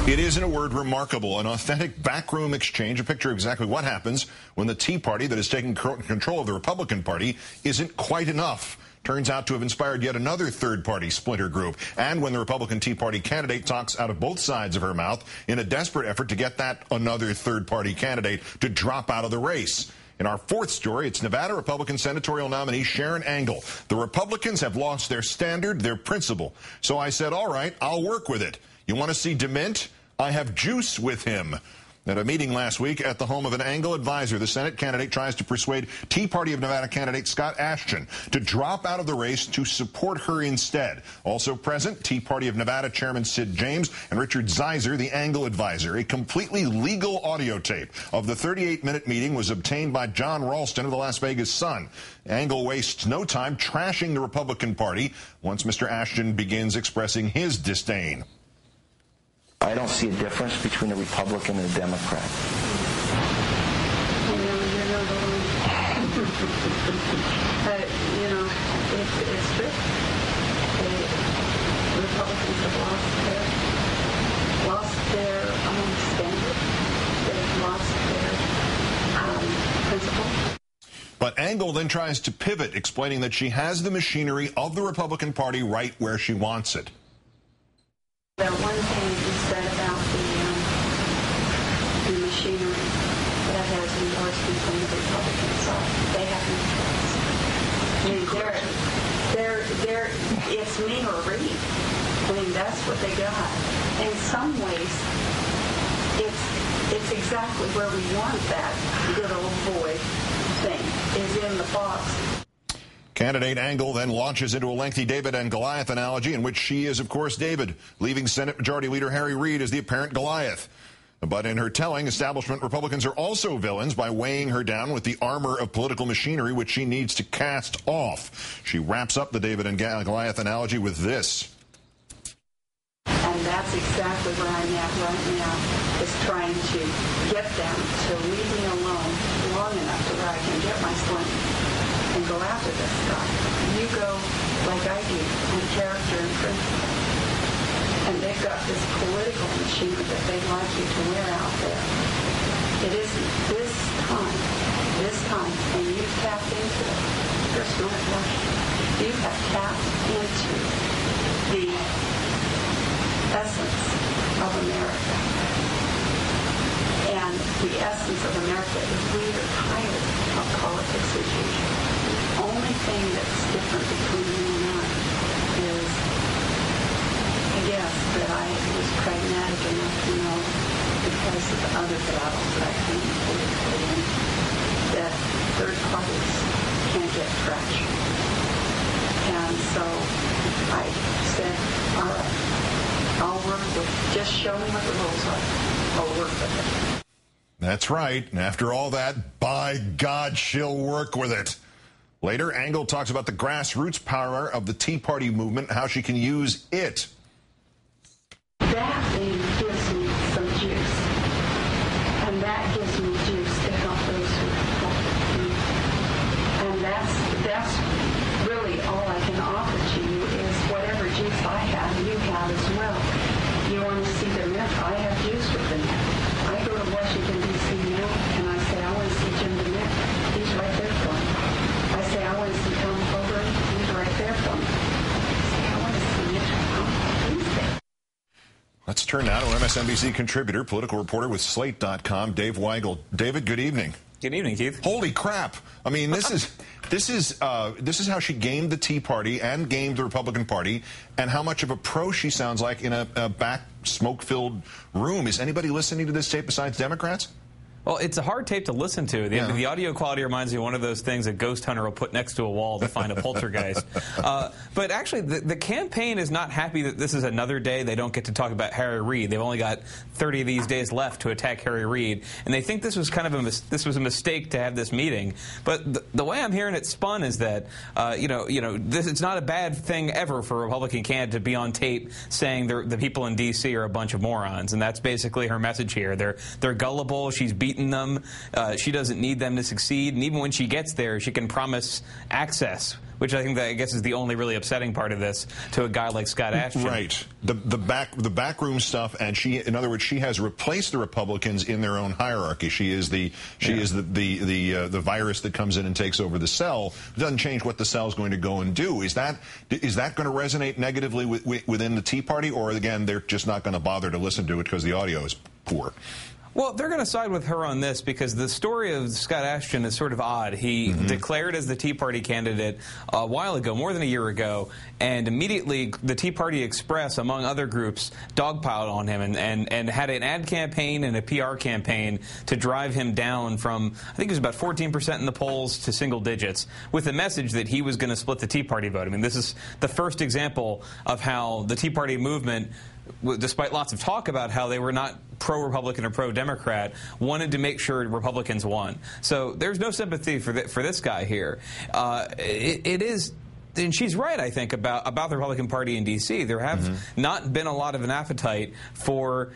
It is, in a word, remarkable, an authentic backroom exchange, a picture of exactly what happens when the Tea Party that is taking control of the Republican Party isn't quite enough. Turns out to have inspired yet another third-party splinter group. And when the Republican Tea Party candidate talks out of both sides of her mouth in a desperate effort to get that another third-party candidate to drop out of the race. In our fourth story, it's Nevada Republican senatorial nominee Sharon Angle. The Republicans have lost their standard, their principle. So I said, all right, I'll work with it. You want to see DeMint? I have juice with him. At a meeting last week at the home of an Angle advisor, the Senate candidate tries to persuade Tea Party of Nevada candidate Scott Ashton to drop out of the race to support her instead. Also present, Tea Party of Nevada Chairman Sid James and Richard Zeiser, the Angle advisor. A completely legal audio tape of the 38-minute meeting was obtained by John Ralston of the Las Vegas Sun. Angle wastes no time trashing the Republican Party once Mr. Ashton begins expressing his disdain. I don't see a difference between a Republican and a Democrat. I know you're number one. But, you know, it's true. The Republicans have lost their standard. They've lost their principle. But Angle then tries to pivot, explaining that she has the machinery of the Republican Party right where she wants it. The one thing you said about the machinery that has endorsement from the Republican side, they have no choice. I mean, it's me or Reed. I mean, that's what they got. In some ways, it's exactly where we want that good old boy thing, is in the box. Candidate Angle then launches into a lengthy David and Goliath analogy in which she is, of course, David, leaving Senate Majority Leader Harry Reid as the apparent Goliath. But in her telling, establishment Republicans are also villains by weighing her down with the armor of political machinery which she needs to cast off. She wraps up the David and Goliath analogy with this. And that's exactly where I'm at right now, is trying to get them to leave me alone long enough to where I can get my sling and go after this guy. You go like I do on character and principle. And they've got this political machinery that they'd like you to wear out there. It isn't this time, and you've tapped into it. You're smart Russian. You have tapped into the essence of America. And the essence of America is we are tired of politics as usual. The only thing that's different between you and I is, I guess, that I was pragmatic enough to know, because of the other battles that I've been politically in, that third parties can't get traction. And so I said, all right, I'll work with it. Just show me what the rules are. I'll work with it. That's right. And after all that, by God, she'll work with it. Later, Angle talks about the grassroots power of the Tea Party movement, how she can use it. That thing gives me some juice. And that gives me juice to help those who help me. And that's really all I can offer to you, is whatever juice I have, you have as well. You want to see the myth? I have juice with the myth. I go to Washington, D.C. now, and I say, I want to see Jim DeMint. He's right there for me. I say, I want to see Tom Colbert. He's right there for me. I say, I want to see Mitch McConnell. He's there. Let's turn now to MSNBC contributor, political reporter with Slate.com, Dave Weigel. David, good evening. Good evening, Keith. Holy crap! I mean, this is how she gamed the Tea Party and gamed the Republican Party, and how much of a pro she sounds like in a back smoke-filled room. Is anybody listening to this tape besides Democrats? Well, it's a hard tape to listen to. The audio quality reminds me of one of those things a ghost hunter will put next to a wall to find a poltergeist. But actually, the campaign is not happy that this is another day they don't get to talk about Harry Reid. They've only got 30 of these days left to attack Harry Reid, and they think this was kind of a mistake to have this meeting. But the way I'm hearing it spun is that it's not a bad thing ever for a Republican candidate to be on tape saying the people in D.C. are a bunch of morons, and that's basically her message here. They're gullible. She's beaten them. She doesn't need them to succeed, and even when she gets there, she can promise access which I think that I guess is the only really upsetting part of this to a guy like Scott Ashton. Right. The backroom stuff, and in other words, she has replaced the Republicans in their own hierarchy. She is the virus that comes in and takes over the cell. It doesn't change what the cell is going to go and do. Is that going to resonate negatively within the Tea Party, or again they're just not going to bother to listen to it because the audio is poor? Well, they're going to side with her on this because the story of Scott Ashton is sort of odd. He declared as the Tea Party candidate a while ago, more than a year ago, and immediately the Tea Party Express, among other groups, dogpiled on him and had an ad campaign and a PR campaign to drive him down from, I think it was about 14% in the polls to single digits, with the message that he was going to split the Tea Party vote. I mean, this is the first example of how the Tea Party movement, despite lots of talk about how they were not pro-Republican or pro-Democrat, wanted to make sure Republicans won. So there's no sympathy for this guy here. It is, and she's right, I think, about the Republican Party in D.C. There have not been a lot of an appetite for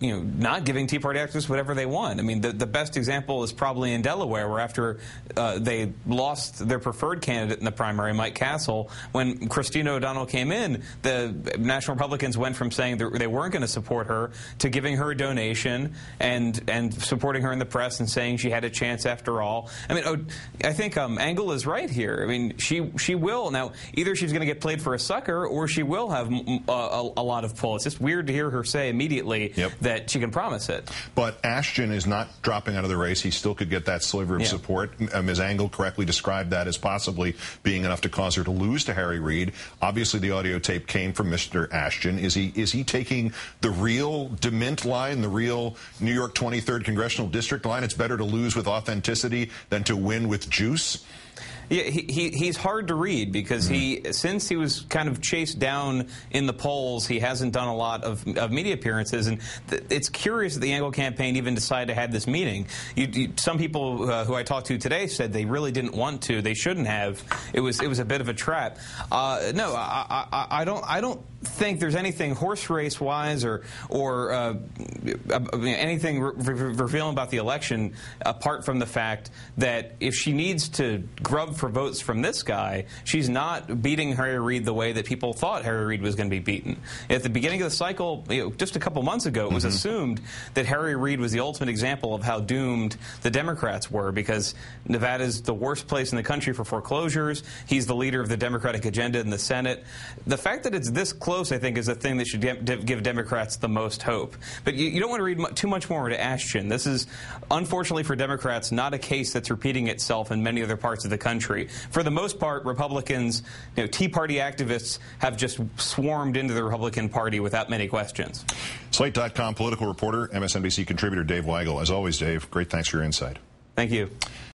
not giving Tea Party activists whatever they want. I mean, the best example is probably in Delaware, where after they lost their preferred candidate in the primary, Mike Castle, when Christina O'Donnell came in, the National Republicans went from saying they weren't going to support her to giving her a donation and supporting her in the press and saying she had a chance after all. I mean, I think Angle is right here. I mean, she will. Now, either she's going to get played for a sucker or she will have a lot of pull. It's just weird to hear her say immediately that she can promise it. But Ashton is not dropping out of the race. He still could get that sliver of support. Ms. Angle correctly described that as possibly being enough to cause her to lose to Harry Reid. Obviously, the audio tape came from Mr. Ashton. Is he taking the real DeMint line, the real New York 23rd Congressional District line? It's better to lose with authenticity than to win with juice? Yeah, he's hard to read because since he was kind of chased down in the polls, he hasn't done a lot of media appearances, and it's curious that the Angle campaign even decided to have this meeting. Some people who I talked to today said they really didn't want to. They shouldn't have. It was a bit of a trap. No, I don't think there's anything horse race wise or anything revealing about the election apart from the fact that if she needs to grub for votes from this guy, she's not beating Harry Reid the way that people thought Harry Reid was going to be beaten. At the beginning of the cycle, just a couple months ago, it was assumed that Harry Reid was the ultimate example of how doomed the Democrats were because Nevada's the worst place in the country for foreclosures. He's the leader of the Democratic agenda in the Senate. The fact that it's this close, I think, is the thing that should give Democrats the most hope. But you don't want to read too much more into Ashton. This is, unfortunately for Democrats, not a case that's repeating itself in many other parts of the country. For the most part, Republicans, Tea Party activists have just swarmed into the Republican Party without many questions. Slate.com political reporter, MSNBC contributor Dave Weigel. As always, Dave, great thanks for your insight. Thank you.